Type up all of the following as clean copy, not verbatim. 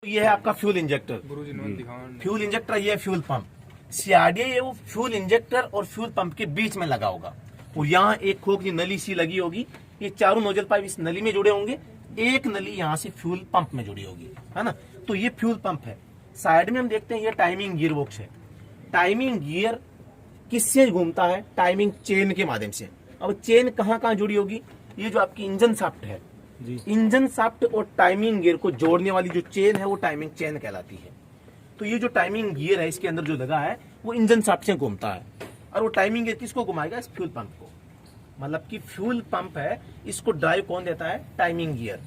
ये है आपका फ्यूल इंजेक्टर। फ्यूल इंजेक्टर ये है फ्यूल पंप। सीआरडी ये वो फ्यूल इंजेक्टर और फ्यूल पंप के बीच में लगा होगा और यहाँ एक खोखली नली सी लगी होगी। ये चारों नोजल पाइप इस नली में जुड़े होंगे, एक नली यहाँ से फ्यूल पंप में जुड़ी होगी, है ना। तो ये फ्यूल पंप है। साइड में हम देखते हैं ये टाइमिंग गियर बॉक्स है। टाइमिंग गियर किससे घूमता है? टाइमिंग चेन के माध्यम से। अब चेन कहाँ कहाँ जुड़ी होगी? ये जो आपकी इंजन शाफ्ट है, इंजन शाफ्ट और टाइमिंग गियर को जोड़ने वाली जो चेन है वो टाइमिंग चेन कहलाती है। तो ये जो टाइमिंग गियर है इसके अंदर जो लगा है वो इंजन शाफ्ट से घूमता है और वो टाइमिंग गियर किसको घुमाएगा? इस फ्यूल पंप को। मतलब कि फ्यूल पंप है, इसको ड्राइव कौन देता है? Timing gear.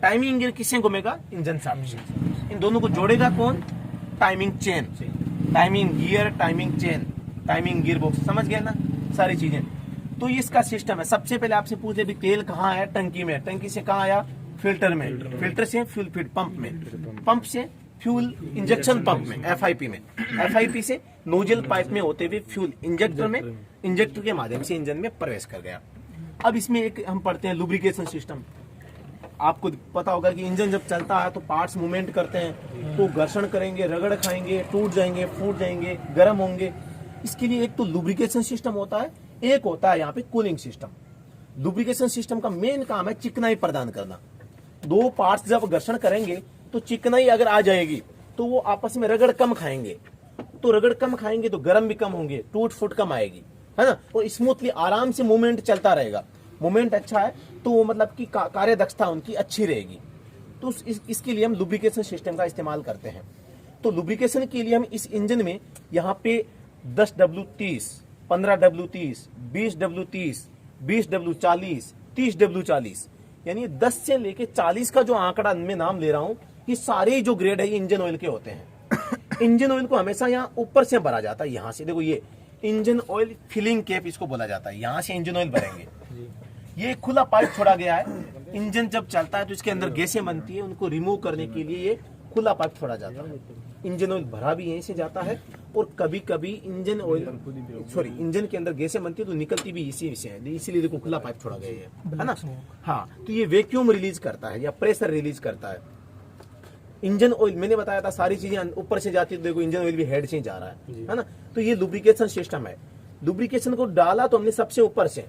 टाइमिंग गियर किससे घूमेगा? इंजन शाफ्ट से। इन दोनों को जोड़ेगा कौन? Timing chain. Timing gear, timing chain, timing gear box, समझ गए ना सारी चीजें। तो ये इसका सिस्टम है। सबसे पहले आपसे पूछे भी तेल कहाँ है? टंकी में। टंकी से कहाँ आया? फिल्टर में। फिल्टर से फ्यूल फीड पंप में। पंप से फ्यूल इंजेक्शन पंप में, एफआईपी में। एफआईपी से नोजल पाइप में होते हुए फ्यूल इंजेक्टर में, इंजेक्टर के माध्यम से इंजन में प्रवेश कर गया। अब इसमें एक हम पढ़ते हैं लुब्रिकेशन सिस्टम। आपको पता होगा कि इंजन जब चलता है तो पार्ट्स मूवमेंट करते हैं, तो घर्षण करेंगे, रगड़ खाएंगे, टूट जाएंगे, फूट जाएंगे, गर्म होंगे। इसके लिए एक तो लुब्रिकेशन सिस्टम होता है, एक होता है यहाँ पे कूलिंग सिस्टम। लुब्रिकेशन सिस्टम का मेन काम है चिकनाई प्रदान करना। दो पार्ट्स जब घर्षण करेंगे तो चिकनाई अगर आ जाएगी तो वो आपस में रगड़ कम खाएंगे, तो रगड़ कम खाएंगे तो गर्म भी कम होंगे, टूट फूट कम आएगी, है ना। और स्मूथली आराम से मूवमेंट चलता रहेगा। मूवमेंट अच्छा है तो वो मतलब की कार्य दक्षता उनकी अच्छी रहेगी। तो इसके लिए हम लुब्रिकेशन सिस्टम का इस्तेमाल करते हैं। तो लुब्रिकेशन के लिए हम इस इंजन में यहाँ पे 10W30, 15W30, 20W30, 20W40, 30W40, यानी 10 से लेके 40 का जो आंकड़ा मैं नाम ले रहा हूं, ये सारे जो ग्रेड है ये इंजन ऑयल के होते हैं। इंजन ऑयल को हमेशा यहाँ ऊपर से भरा जाता है। यहाँ से देखो ये इंजन ऑयल फिलिंग कैप इसको बोला जाता है। यहाँ से इंजन ऑयल भरेंगे। ये खुला पाइप छोड़ा गया है। इंजन जब चलता है तो इसके अंदर गैसें बनती है, उनको रिमूव करने के लिए ये खुला पाइप छोड़ा जाता है। इंजन ऑयल भरा भी यहीं से जाता है और कभी कभी इंजन के अंदर गैसें बनती है तो निकलती भी इसी से है, इसीलिए देखो खुला पाइप छोड़ा गया है ना। हाँ, तो ये वैक्यूम रिलीज करता है या प्रेशर रिलीज करता है। इंजन ऑयल मैंने बताया था सारी चीजें ऊपर से जाती है, तो देखो इंजन ऑयल भी हेड से जा रहा है ना। तो ये लुब्रिकेशन सिस्टम है। लुब्रिकेशन को डाला तो हमने सबसे ऊपर से,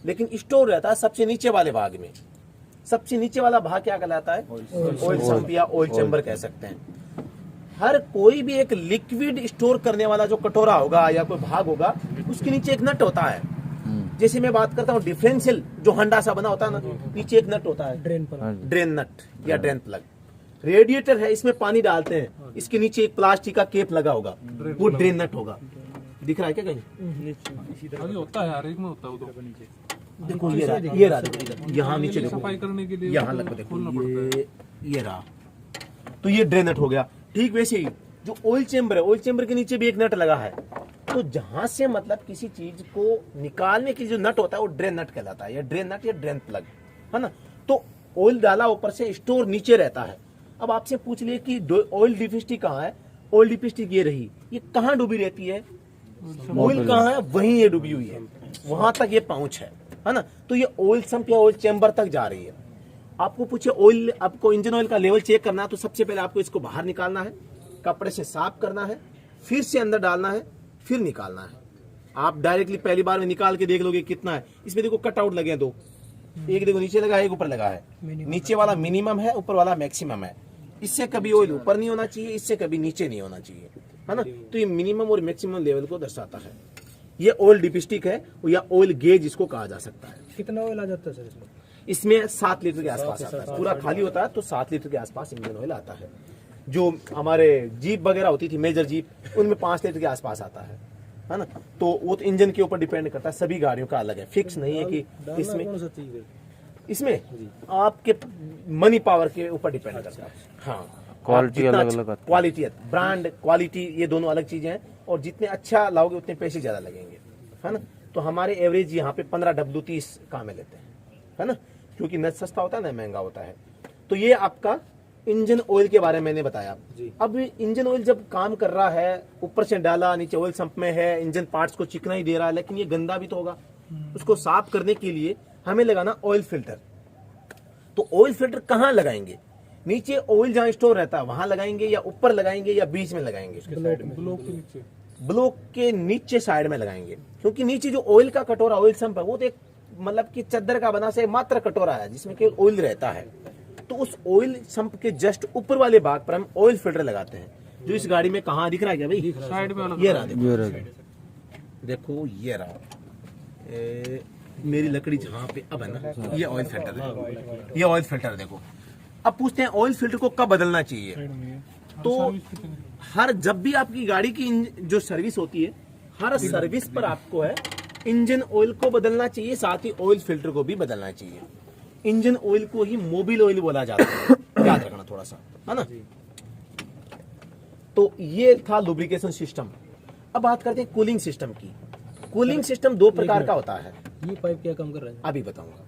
लेकिन स्टोर रहता है सबसे नीचे वाले भाग में। सबसे नीचे वाला भाग क्या कहलाता है? ऑयल सम्प या ऑयल चैम्बर कह सकते हैं। हर कोई भी एक लिक्विड स्टोर करने वाला जो कटोरा होगा या कोई भाग होगा, उसके नीचे एक नट होता है। जैसे मैं बात करता हूँ डिफरेंशियल जो हंडा सा बना होता है ना, नीचे एक नट होता है, ड्रेन नट या ड्रेन प्लग। रेडिएटर है, इसमें पानी डालते हैं, इसके नीचे एक प्लास्टिक का केप लगा होगा, वो ड्रेन नट होगा। दिख रहा है क्या कहीं? होता है, हर एक में होता है वो तो नीचे। देखो ये रहा देखो, यहाँ नीचे देखो, सफाई करने के लिए यहाँ लग देखो, ये रहा। तो ये ड्रेन नट हो गया। ठीक वैसे ही जो ऑयल चेम्बर है, ऑयल चेम्बर के नीचे भी एक नट लगा है। तो जहां से मतलब किसी चीज को निकालने के लिए जो नट होता है वो ड्रेन नट कहलाता है, या ड्रेन नट या ड्रेन प्लग, है ना। तो ऑयल डाला ऊपर से, स्टोर नीचे रहता है। अब आपसे पूछ लिए कि ऑयल डिपिस्टिक कहाँ है? ऑयल डिपिस्टिक ये रही, ये कहाँ डूबी रहती है? ऑयल कहाँ है वहीं ये डूबी हुई है, वहां तक ये पहुंच है ना। तो ये ऑयल सम्प या ऑयल चेम्बर तक जा रही है। आपको पूछे ऑयल, आपको इंजन ऑयल का लेवल चेक करना है तो सबसे पहले आपको इसको बाहर निकालना है, कपड़े से साफ करना है, फिर से अंदर डालना है, फिर निकालना है। आप डायरेक्टली पहली बार में निकाल के देख लोगे कितना है। इसमें देखो कट आउट लगे हैं दो, एक देखो नीचे लगा है, एक ऊपर लगा है। नीचे वाला मिनिमम है, ऊपर वाला मैक्सिमम है। इससे कभी ऑयल ऊपर नहीं होना चाहिए, इससे कभी नीचे नहीं होना चाहिए, है ना। तो ये मिनिमम और मैक्सिमम लेवल को दर्शाता है। ये ऑयल डिपिस्टिक है या ऑयल गेज इसको कहा जा सकता है। कितना ऑयल आ जाता है सर इसमें? इसमें 7 लीटर के आसपास आता है। पूरा खाली होता है तो 7 लीटर के आसपास इंजन ऑयल आता है। जो हमारे जीप वगैरह होती थी, मेजर जीप, उनमें 5 लीटर के आसपास आता है ना। तो वो तो इंजन के ऊपर डिपेंड करता है, सभी गाड़ियों का अलग है, फिक्स नहीं है कि इसमें आपके मनी पावर के ऊपर डिपेंड करता है। हाँ, क्वालिटी अलग अलग, क्वालिटी, ब्रांड क्वालिटी, ये दोनों अलग चीजें हैं। और जितने अच्छा लाओगे उतने पैसे ज्यादा लगेंगे, है ना। तो हमारे एवरेज यहाँ पे 15W30 काम में लेते हैं, है ना, क्योंकि न सस्ता होता है ना महंगा होता है। तो ये आपका इंजन ऑयल के बारे में मैंने बताया। अब इंजन ऑयल जब काम कर रहा है, ऊपर से डाला, नीचे ऑयल सम्प में है, इंजन पार्ट्स को चिकनाई दे रहा है, लेकिन ये गंदा भी तो होगा। उसको साफ करने के लिए हमें लगाना ऑयल फिल्टर। तो ऑयल फिल्टर कहाँ लगाएंगे? नीचे ऑयल जहाँ स्टोर रहता है वहां लगाएंगे, या ऊपर लगाएंगे, या बीच में लगाएंगे? ब्लॉक के नीचे। ब्लॉक के नीचे साइड में लगाएंगे, क्योंकि नीचे जो ऑयल का कटोरा, ऑयल संप है, वो तो एक मतलब कि चद्दर का बना से मात्र कटोरा है जिसमें केवल ऑयल रहता है। तो उस ऑयल संप के जस्ट ऊपर वाले भाग पर हम ऑयल फिल्टर लगाते हैं, जो इस गाड़ी में कहाँ दिख रहा है क्या भाई? साइड में ये रहा, देखो ये रहा मेरी लकड़ी जहाँ पे अब है ना, ये ऑयल फिल्टर है, ये ऑयल फिल्टर देखो। अब पूछते हैं ऑयल फिल्टर को कब बदलना चाहिए? तो हर जब भी आपकी गाड़ी की जो सर्विस होती है, हर सर्विस पर आपको है इंजन ऑयल को बदलना चाहिए, साथ ही ऑयल फिल्टर को भी बदलना चाहिए। इंजन ऑयल को ही मोबिल ऑयल बोला जाता है, याद रखना थोड़ा सा, है ना। तो ये था लुब्रिकेशन सिस्टम। अब बात करते हैं कूलिंग सिस्टम की। कूलिंग सिस्टम दो प्रकार का होता है। ये पाइप क्या काम कर रहा है? अभी बताऊंगा।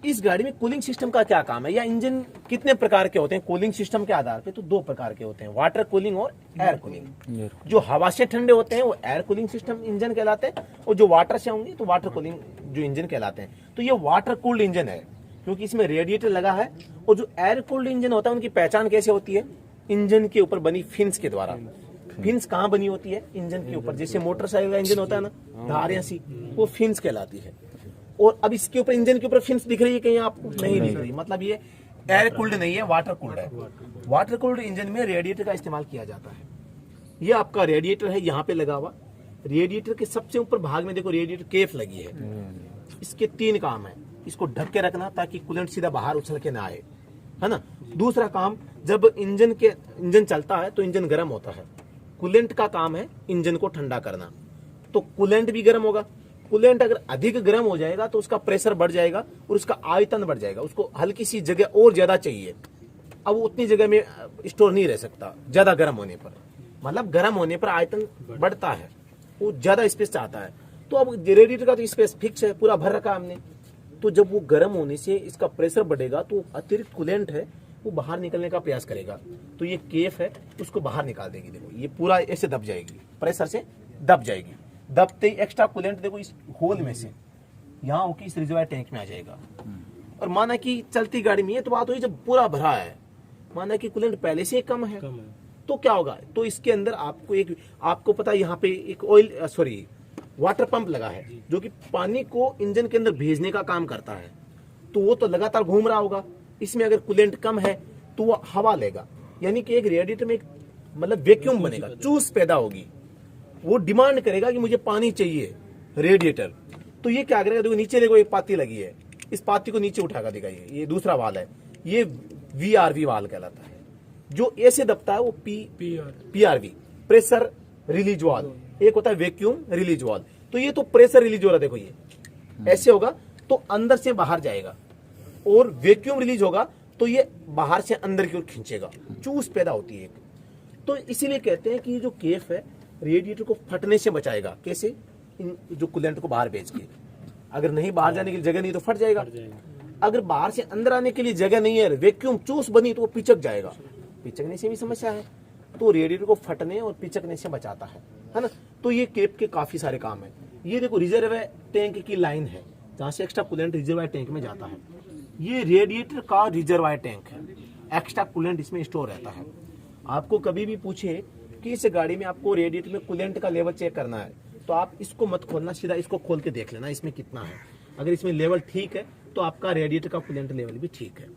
इस गाड़ी में कूलिंग सिस्टम का क्या काम है, या इंजन कितने प्रकार के होते हैं कूलिंग सिस्टम के आधार पे? तो दो प्रकार के होते हैं, वाटर कूलिंग और एयर कूलिंग। जो हवा से ठंडे होते हैं वो एयर कूलिंग सिस्टम इंजन कहलाते हैं, और जो वाटर से होंगे तो वाटर कूलिंग जो इंजन कहलाते हैं। तो ये वाटर कूल्ड इंजन है क्योंकि इसमें रेडिएटर लगा है। और जो एयर कूल्ड इंजन होता है उनकी पहचान कैसे होती है? इंजन के ऊपर बनी फिन्स के द्वारा। फिन्स कहाँ बनी होती है? इंजन के ऊपर। जैसे मोटरसाइकिल का इंजन होता है ना, धारियां सी, वो फिन्स कहलाती है। और अब इसके ऊपर, इंजन के ऊपर फिन्स दिख रही है कहीं आपको? नहीं दिख रही। मतलब ये एयर कूल्ड नहीं है, वाटर कूल्ड है। वाटर कूल्ड इंजन में रेडिएटर का इस्तेमाल किया जाता है। ये आपका रेडिएटर है यहाँ पे लगा हुआ। रेडिएटर के सबसे ऊपर भाग में देखो रेडिएटर केफ लगी है। इसके 3 काम है। इसको ढक के रखना ताकि कूलेंट सीधा बाहर उछल के ना आए, है ना। दूसरा काम, जब इंजन चलता है तो इंजन गर्म होता है। कूलेंट का काम है इंजन को ठंडा करना। तो कूलेंट भी गर्म होगा। कूलेंट अगर अधिक गर्म हो जाएगा तो उसका प्रेशर बढ़ जाएगा और उसका आयतन बढ़ जाएगा। उसको हल्की सी जगह और ज्यादा चाहिए। अब वो उतनी जगह में स्टोर नहीं रह सकता ज्यादा गर्म होने पर। मतलब गर्म होने पर आयतन बढ़ता है, वो ज्यादा स्पेस चाहता है। तो अब रेडिएटर का तो स्पेस फिक्स है, पूरा भर रखा हमने। तो जब वो गर्म होने से इसका प्रेशर बढ़ेगा तो अतिरिक्त कूलेंट है वो बाहर निकलने का प्रयास करेगा। तो ये केफ है, उसको बाहर निकाल देगी। देखो ये पूरा ऐसे दब जाएगी, प्रेशर से दब जाएगी। दबते ही एक्स्ट्रा कूलेंट देखो इस होल में से यहाँ होकर इस रिजर्वायर टैंक में आ जाएगा। और माना कि चलती गाड़ी में ये तो बात हुई जब पूरा भरा है, माना कि कूलेंट पहले से कम है, तो क्या होगा? तो इसके अंदर आपको पता है यहाँ पे एक वाटर पंप लगा है जो कि पानी को इंजन के अंदर भेजने का काम करता है। तो वो तो लगातार घूम रहा होगा। इसमें अगर कूलेंट कम है तो वो हवा लेगा, यानी कि एक रेडिएटर में एक मतलब वैक्यूम बनेगा, चूस पैदा होगी। वो डिमांड करेगा कि मुझे पानी चाहिए रेडिएटर। तो ये क्या करेगा? देखो नीचे देखो एक पाती लगी है, इस पाती को नीचे उठाकर दिखाइए। ये दूसरा वाल है, ये VRV वाल कहलाता है। जो ऐसे दबता है वो PRV, प्रेशर रिलीज वाल। एक होता है वैक्यूम रिलीज वाल। तो ये तो प्रेशर रिलीज हो रहा है, देखो ये ऐसे होगा तो अंदर से बाहर जाएगा, और वैक्यूम रिलीज होगा तो ये बाहर से अंदर की ओर खींचेगा, चूस पैदा होती है। तो इसीलिए कहते हैं कि जो केफ है रेडिएटर को फटने से बचाएगा। कैसे? जो कूलेंट को बाहर भेज के, अगर नहीं बाहर जाने के लिए जगह नहीं तो फट जाएगा। अगर बाहर से अंदर आने के लिए जगह नहीं है, वैक्यूम चूस बनी, तो वो पिचक जाएगा। पिचकने से भी समस्या है, तो रेडिएटर को फटने और पिचकने से बचाता है ना। तो ये केप के काफी सारे काम है। ये देखो रिजर्वायर टैंक की लाइन है जहां से एक्स्ट्रा कूलेंट रिजर्वायर टैंक में जाता है। ये रेडिएटर का रिजर्वायर टैंक है, एक्स्ट्रा कूलेंट इसमें स्टोर रहता है। आपको कभी भी पूछे कि इस गाड़ी में आपको रेडिएटर में कूलेंट का लेवल चेक करना है, तो आप इसको मत खोलना, सीधा इसको खोल के देख लेना इसमें कितना है। अगर इसमें लेवल ठीक है तो आपका रेडिएटर का कूलेंट लेवल भी ठीक है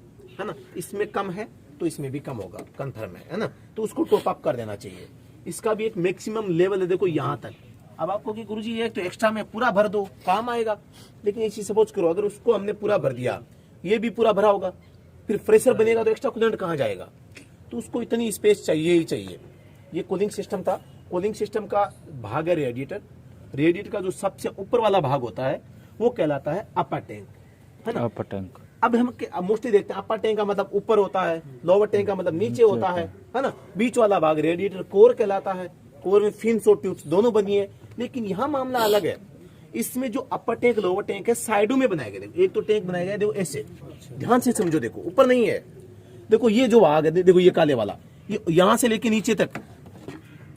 ना। इसमें कम है तो इसमें भी कम होगा, कंफर्म है ना। तो उसको टॉप अप कर देना चाहिए। इसका भी एक मैक्सिमम लेवल है, देखो यहाँ तक। अब आपको कि गुरुजी एक तो एक्स्ट्रा में पूरा भर दो, काम आएगा। लेकिन इसी सपोज करो अगर उसको हमने पूरा भर दिया, ये भी पूरा भरा होगा, फिर प्रेशर बनेगा तो एक्स्ट्रा कूलेंट कहाँ जाएगा? तो उसको इतनी स्पेस चाहिए ही चाहिए। ये कूलिंग सिस्टम था। कूलिंग सिस्टम का भाग है रेडिएटर। रेडिएटर का जो सबसे ऊपर वाला भाग होता है वो कहलाता है अपर टैंक, है ना। अपर टैंक। अब हम मोस्टली देखते हैं अपर टैंक का मतलब ऊपर होता है, लोअर टैंक का मतलब नीचे होता है ना। बीच वाला भाग रेडिएटर कोर कहलाता है। कोर में फिन्स और ट्यूब्स दोनों बनी है। लेकिन यहाँ मामला अलग है। इसमें जो अपर टैंक लोअर टैंक है साइडों में बनाए गए। देखो एक तो टैंक बनाया गया है, देखो ऐसे, ध्यान से समझो। देखो ऊपर नहीं है, देखो ये जो भाग है, देखो ये काले वाला, ये यहाँ से लेके नीचे तक।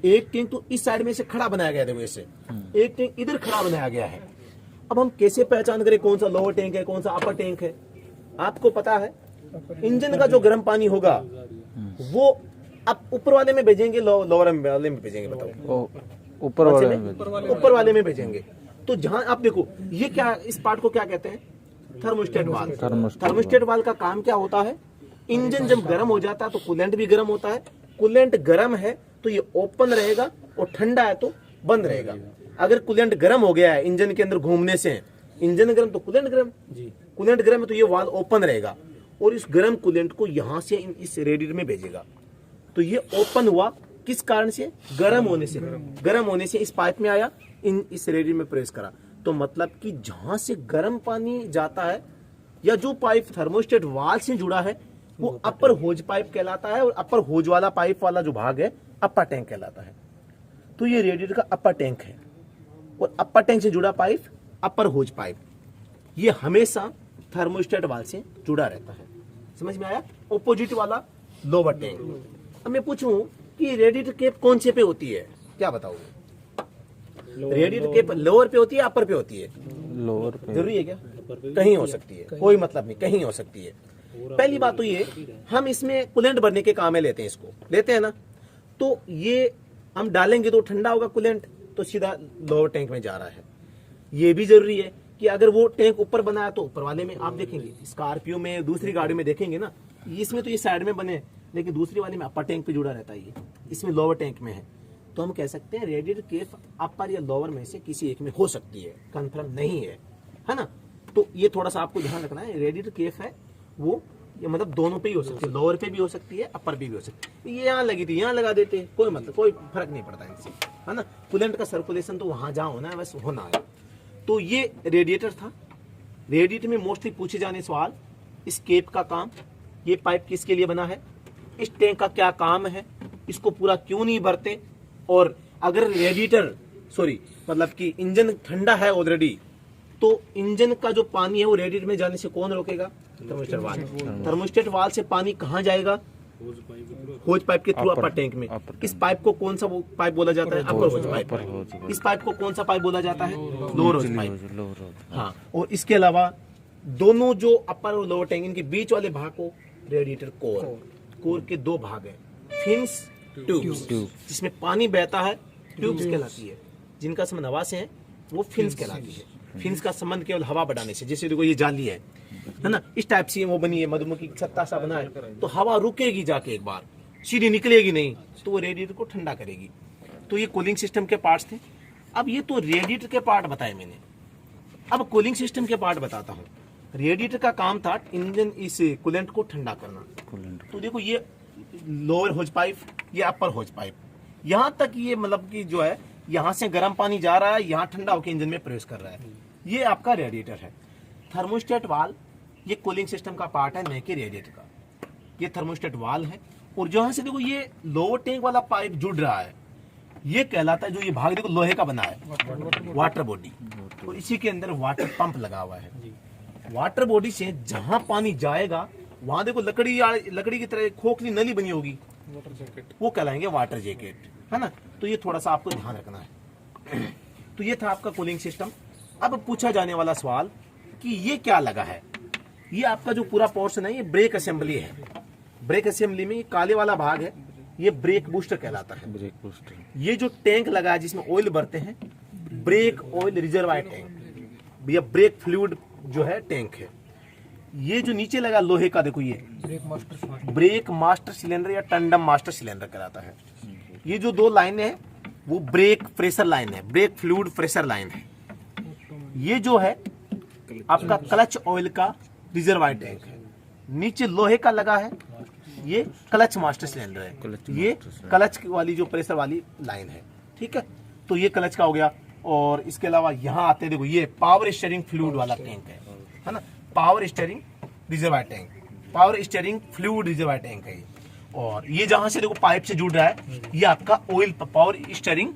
एक टैंक तो इस साइड में से खड़ा बनाया गया है, देखो ऐसे। एक टैंक इधर खड़ा बनाया गया है। अब हम कैसे पहचान करें कौन सा लोअर टैंक है कौन सा अपर टैंक है? आपको पता है इंजन का जो गर्म पानी होगा वो अब ऊपर वाले में भेजेंगे, लोअर वाले में भेजेंगे, बताओ। ऊपर वाले में ऊपर वाले में भेजेंगे। तो जहां आप देखो ये क्या, इस पार्ट को क्या कहते हैं, थर्मोस्टेट वाल्व। थर्मोस्टेट वाल्व का काम क्या होता है, इंजन जब गर्म हो जाता है तो कूलेंट भी गर्म होता है। कूलेंट गर्म है तो ये ओपन रहेगा और ठंडा है तो बंद रहेगा। अगर कूलेंट गर्म हो गया है इंजन के अंदर घूमने से, इंजन गर्म तो कूलेंट गर्म, कूलेंट गर्म है तो ये वाल्व ओपन रहेगा और इस गर्म कूलेंट को यहां से इस रेडिएटर में भेजेगा। तो ये ओपन हुआ किस कारण से, गर्म होने से। गर्म होने से इस पाइप में आया, इस रेडिएटर में प्रेस करा। तो मतलब कि जहां से गर्म पानी जाता है या जो पाइप थर्मोस्टेट वाल्व से जुड़ा है वो अपर होज पाइप कहलाता है और अपर होज वाला पाइप वाला जो भाग है अपर टैंक कहलाता है। तो ये रेडिएटर का अपर टैंक है और अपर टैंक से जुड़ा पाइप अपर होज पाइप, ये हमेशा थर्मोस्टेट वाल्व से जुड़ा रहता है। समझ में आया। ऑपोजिट वाला लोअर टैंक। अब मैं पूछूं कि रेडिएटर केप कौन से पे होती है, क्या बताओगे? रेडिएटर केप लोअर पे होती है अपर पे होती है? लोअर पे। जरूरी है क्या? कहीं हो सकती है, कोई मतलब नहीं, कहीं हो सकती है। पहली बात तो ये, हम इसमें कूलेंट भरने के काम में लेते हैं, इसको लेते हैं ना, तो ये हम डालेंगे तो ठंडा होगा कूलेंट, तो सीधा लोअर टैंक में जा रहा है। ये भी जरूरी है कि अगर वो टैंक ऊपर बना है तो ऊपर वाले में आप देखेंगे, स्कॉर्पियो में दूसरी गाड़ी में देखेंगे ना, इसमें तो ये साइड में बने, लेकिन दूसरी वाले में अपर टैंक पे जुड़ा रहता है, ये इसमें लोअर टैंक में है। तो हम कह सकते हैं रेडिएटर केप अपर या लोअर में से किसी एक में हो सकती है, कंफर्म नहीं है ना। तो ये थोड़ा सा आपको ध्यान रखना है, रेडिएटर केप है वो ये मतलब दोनों पे ही हो सकती है, लोअर पे भी हो सकती है अपर पे भी हो सकती है। ये यहाँ लगी थी यहाँ लगा देते, कोई मतलब कोई फर्क नहीं पड़ता इनसे, है ना। कूलेंट का सर्कुलेशन तो वहां जहाँ होना है बस होना है। तो ये रेडिएटर था। रेडिएटर में मोस्टली पूछे जाने सवाल, इस केप का काम, ये पाइप किसके लिए बना है, इस टैंक का क्या काम है, इसको पूरा क्यों नहीं भरते, और अगर रेडिएटर मतलब कि इंजन ठंडा है ऑलरेडी तो इंजन का जो पानी है वो रेडिएटर में जाने से कौन रोकेगा, थर्मोस्टेट वाल्व। थर्मोस्टेट वाल्व से पानी कहाँ जाएगा, होज पाइप के थ्रू अपर टैंक में। इस पाइप को कौन सा पाइप बोला जाता है, अपर होज पाइप। इस पाइप को कौन सा पाइप बोला जाता है, लोअर होज पाइप। हाँ, और इसके अलावा दोनों जो अपर और लोअर टैंक इनके बीच वाले भाग को रेडिएटर कोर के दो भाग है, फिन्स ट्यूब्स, जिसमें पानी बहता है, ट्यूब्स कहलाती है। जिनका संबंध हवा से है वो फिन्स कहलाती है। फिन्स का संबंध केवल हवा बढ़ाने से, जैसे देखो ये जाली है ना, इस टाइप से वो बनी है, मधुमक्खी छत्ता सा बना है, तो हवा रुकेगी जाके एक बार, सीधी निकलेगी नहीं, तो वो रेडिएटर को ठंडा करेगी। तो ये कूलिंग सिस्टम के पार्ट्स थे। अब ये तो रेडिएटर के पार्ट बताए मैंने, अब कूलिंग सिस्टम के पार्ट बताता हूँ। रेडिएटर का काम था इंजन इस कूलेंट को ठंडा करना। तो देखो ये लोअर होज पाइप, ये अपर होज पाइप, यहाँ तक ये मतलब कि जो है यहाँ से गर्म पानी जा रहा है, यहाँ ठंडा होकर इंजन में प्रवेश कर रहा है। ये आपका रेडिएटर है। थर्मोस्टेट वाल्व ये कूलिंग सिस्टम का पार्ट है, नहीं कि रेडिएटर का। ये थर्मोस्टेट वाल्व है और जहां से देखो ये लोअर टैंक वाला पाइप जुड़ रहा है, ये कहलाता है, जो ये भाग देखो लोहे का बना है, वाटर बॉडी। तो इसी के अंदर वाटर पंप लगा हुआ है। वाटर बॉडी से जहां पानी जाएगा वहां देखो लकड़ी की तरह खोखली नली बनी होगी, वो कहलाएंगे वाटर जैकेट, है ना। तो ये थोड़ा सा आपको ध्यान रखना है। तो ये था आपका कूलिंग सिस्टम। अब पूछा जाने वाला सवाल कि ये क्या लगा है, ये आपका जो पूरा पोर्शन है ये ब्रेक असेंबली है। ब्रेक असेंबली में ये काले वाला भाग है, ये ब्रेक बूस्टर कहलाता है। Brake booster. ये जो टैंक लगा है जिसमें ऑयल भरते हैं, ब्रेक ऑयल रिजर्वायर टैंक, ये ब्रेक फ्लूइड जो है टैंक है। ये जो नीचे लगा लोहे का देखो, ये ब्रेक मास्टर सिलेंडर या टंडम मास्टर सिलेंडर कहलाता है। ये जो दो लाइनें हैं वो ब्रेक प्रेशर लाइन है, ब्रेक फ्लूइड प्रेशर लाइन है। ये जो है आपका क्लच ऑयल का रिजर्वायर टैंक है। नीचे लोहे का लगा है, ये क्लच मास्टर सिलेंडर है, ये क्लच वाली जो प्रेशर वाली लाइन है, ठीक है। तो ये क्लच का हो गया। और इसके अलावा यहाँ आते देखो ये पावर स्टीयरिंग फ्लूइड वाला टैंक है ना, power steering reservoir tank, power steering fluid reservoir tank है। और ये जहां से देखो पाइप से जुड़ रहा है, ये आपका ऑयल पावर स्टीयरिंग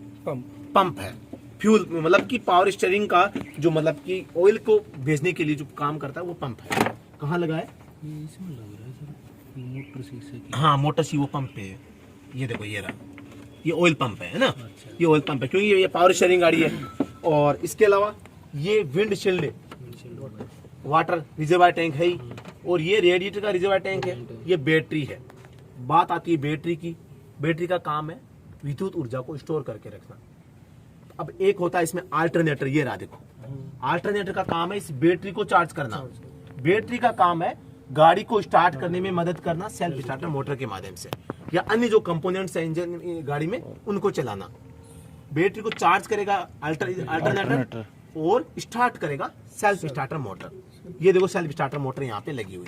पंप है। फ्यूल मतलब कि पावर स्टीयरिंग का जो मतलब कि ऑयल को भेजने के लिए जो काम करता है वो पंप है। कहाँ लगा है, इसमें लग रहा है सर, मोटर शीशे की। हाँ, मोटर सी वो पंप पे है। ये देखो ये रहा, ये ऑयल पंप है ना। ये ऑयल पंप है क्योंकि ये पावर स्टीयरिंग गाड़ी है। और इसके अलावा ये wind shield water reservoir tank है ही। और ये रेडिएटर का रिजर्वायर टैंक है, ये बैटरी है। बात आती है बैटरी की। बैटरी का काम है विद्युत ऊर्जा को स्टोर करके रखना। अब एक होता है इसमें अल्टरनेटर, ये रहा देखो, अल्टरनेटर का काम है इस बैटरी को चार्ज करना। बैटरी का काम है गाड़ी को स्टार्ट करने में मदद करना सेल्फ स्टार्टर मोटर के माध्यम से, या अन्य जो कंपोनेंट्स है इंजन गाड़ी में उनको चलाना। बैटरी को चार्ज करेगा अल्टरनेटर और स्टार्ट करेगा सेल्फ स्टार्टर मोटर। ये देखो सेल्फ स्टार्टर मोटर यहाँ पे लगी हुई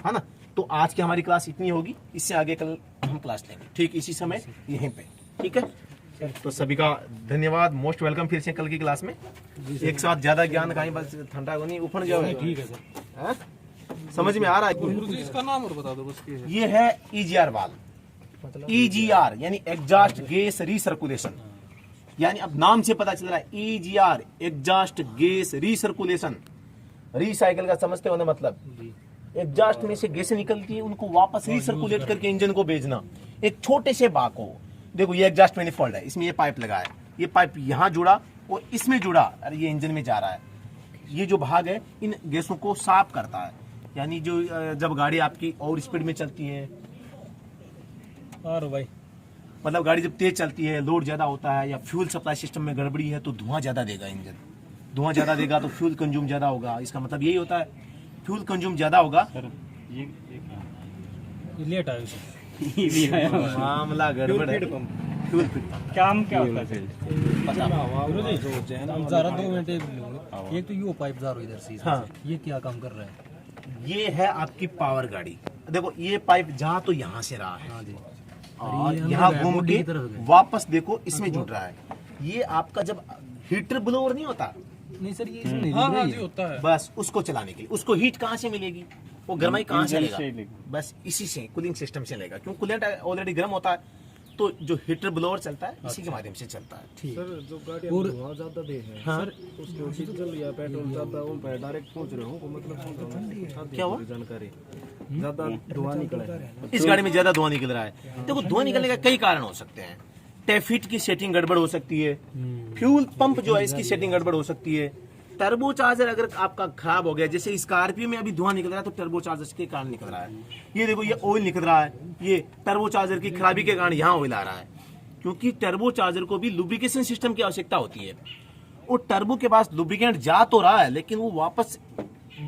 है ना। तो आज की हमारी क्लास इतनी होगी, इससे आगे कल हम क्लास लेंगे ठीक इसी समय यहीं पे, ठीक है। तो सभी का धन्यवाद, मोस्ट वेलकम फिर से कल की क्लास में। एक साथ ज्यादा ज्ञान कहीं बस ठंडा को नहीं ऊपर जाओ, ठीक है सर। समझ में आ रहा है? इसका नाम और बता दो बस। ये है EGR वाल्व। EGR यानी एग्जॉस्ट गैस रिसर्कुलेशन, यानी अब नाम से पता चल रहा है EGR exhaust gas recirculation. Recycle का समझते हो ना, मतलब एग्जॉस्ट में से गैसें निकलती है, उनको वापस रिसर्कुलेट करके इंजन को भेजना एक छोटे से भाग को। देखो ये एग्जॉस्ट मैनिफोल्ड है, इसमें ये पाइप लगा है, ये पाइप यहाँ जुड़ा और इसमें जुड़ा, अरे ये इंजन में जा रहा है। ये जो भाग है इन गैसों को साफ करता है, यानी जो जब गाड़ी आपकी और स्पीड में चलती है, और भाई मतलब गाड़ी जब तेज चलती है, लोड ज्यादा होता है या फ्यूल सप्लाई सिस्टम में गड़बड़ी है तो धुआं ज्यादा देगा इंजन। धुआं ज्यादा देगा तो फ्यूल कंज्यूम ज्यादा होगा, इसका मतलब यही होता है फ्यूल कंज्यूम ज्यादा होगा। ये लेट आया सर। मामला गड़बड़ है। फ्यूल फिट पंप काम क्या होता है? पता जरा 2 मिनट एक तो यो पाइप जा रहा इधर से, हाँ। ये क्या काम कर रहा है? ये है आपकी पावर गाड़ी। देखो ये पाइप जहाँ तो यहाँ से रहा है हाँ जी, और ये अंदर यहाँ गया, घूम बॉडी के की तरफ गया। वापस देखो इसमें जुड़ रहा है। ये आपका जब हीटर ब्लोअर नहीं होता, नहीं सर, ये इसमें नहीं हाँ दिख हाँ रही जी है। होता है। बस उसको चलाने के लिए उसको हीट कहाँ से मिलेगी, वो गर्माई कहाँ से लेगा? बस इसी से कूलिंग सिस्टम से लेगा, क्यों कूलेंट ऑलरेडी गर्म होता है। तो जो हीटर ब्लोअर चलता है इसी के माध्यम से चलता है। ठीक। सर जो गाड़ी और- धुआं ज्यादा दे है हाँ। उसके डीजल या पेट्रोल ज्यादा उन पर डायरेक्ट पहुंच रहे हो, मतलब क्या हुआ? जानकारी ज्यादा धुआं निकला है। इस गाड़ी में ज्यादा धुआं निकल रहा है। देखो धुआं निकलने का कई कारण हो सकते हैं। टैफिट की सेटिंग गड़बड़ हो सकती है, फ्यूल पंप जो है इसकी सेटिंग गड़बड़ हो सकती है, टर्बोचार्जर अगर आपका खराब हो गया, जैसे स्कॉर्पियो में अभी धुआं निकल रहा है तो टर्बोचार्जर के कारण निकल रहा है। ये देखो ये ऑयल निकल रहा है, ये टर्बोचार्जर की खराबी के कारण यहाँ ऑयल आ रहा है, क्योंकि टर्बोचार्जर को भी लुब्रिकेशन सिस्टम की आवश्यकता होती है। और टर्बो के पास लुब्रिकेंट जा तो रहा है लेकिन वो वापस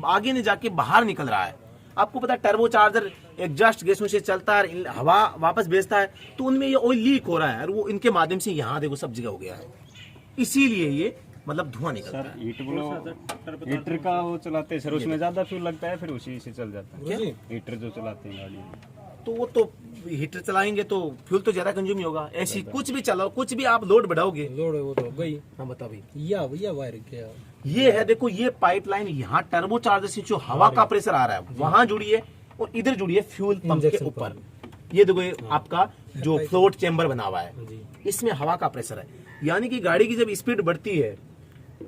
आगे नहीं जाके बाहर निकल रहा है। आपको पता है टर्बोचार्जर एग्जॉस्ट गैसों से चलता है, हवा वापस भेजता है, तो उनमें ये ऑयल लीक हो रहा है और वो इनके माध्यम से यहाँ देखो सब जगह हो गया है, इसीलिए ये मतलब धुआं निकलता है। हीटर का वो चलाते हैं सर, उसमें ज्यादा फ्यूल लगता है, फिर उसी से चल जाता है। क्या? हीटर जो चलाते हैं गाड़ी में, तो वो तो हीटर चलाएंगे तो फ्यूल तो ज्यादा कंज्यूम ही होगा। ऐसी कुछ भी चलाओ, कुछ भी आप लोड बढ़ाओगे। लोड वो तो गई। हाँ बता भाई। या भैया वायर क्या? ये है देखो, ये पाइपलाइन यहाँ टर्बोचार्जर से जो हवा का प्रेशर आ रहा है वहां जुड़ी है और इधर जुड़ी है फ्यूल पंप के इंजेक्शन ऊपर। ये देखो ये आपका जो फ्लोट चेंबर बना हुआ है, इसमें हवा का प्रेशर है, यानी कि गाड़ी की जब स्पीड बढ़ती है,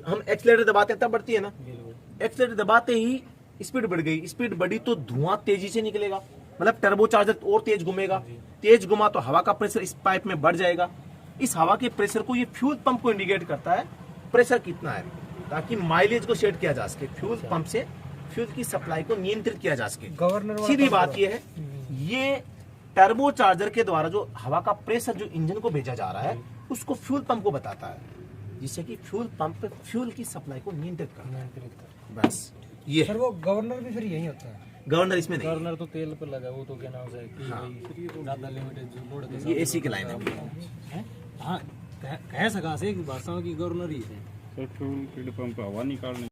हम एक्सीलरेटर दबाते हैं तब बढ़ती है ना, एक्सीलरेटर दबाते ही स्पीड बढ़ गई, स्पीड बढ़ी तो धुआं तेजी से निकलेगा, मतलब टर्बोचार्जर और तेज घूमेगा, तेज घुमा तो हवा का प्रेशर इस पाइप में बढ़ जाएगा। इस हवा के प्रेशर को ये फ्यूल पंप को इंडिकेट करता है प्रेशर कितना है, ताकि माइलेज को सेट किया जा सके, फ्यूल पंप से फ्यूल की सप्लाई को नियंत्रित किया जा सके। गवर्नर सीधी बात ये है, ये टर्बोचार्जर के द्वारा जो हवा का प्रेशर जो इंजन को भेजा जा रहा है उसको फ्यूल पंप को बताता है, जिससे कि फ्यूल पंप फ्यूल की सप्लाई को नियंत्रित करता है। बस ये सर वो गवर्नर भी फिर यही होता है। गवर्नर इसमें नहीं, गवर्नर तो तेल पे लगा, वो तो क्या नाम है कि भाई ज्यादा लिमिटेड लोड के ये एसी के लाइन है। हाँ कह सका से एक भाषा की गवर्नर ही है। सर फ्यूल पंप हवा निकालने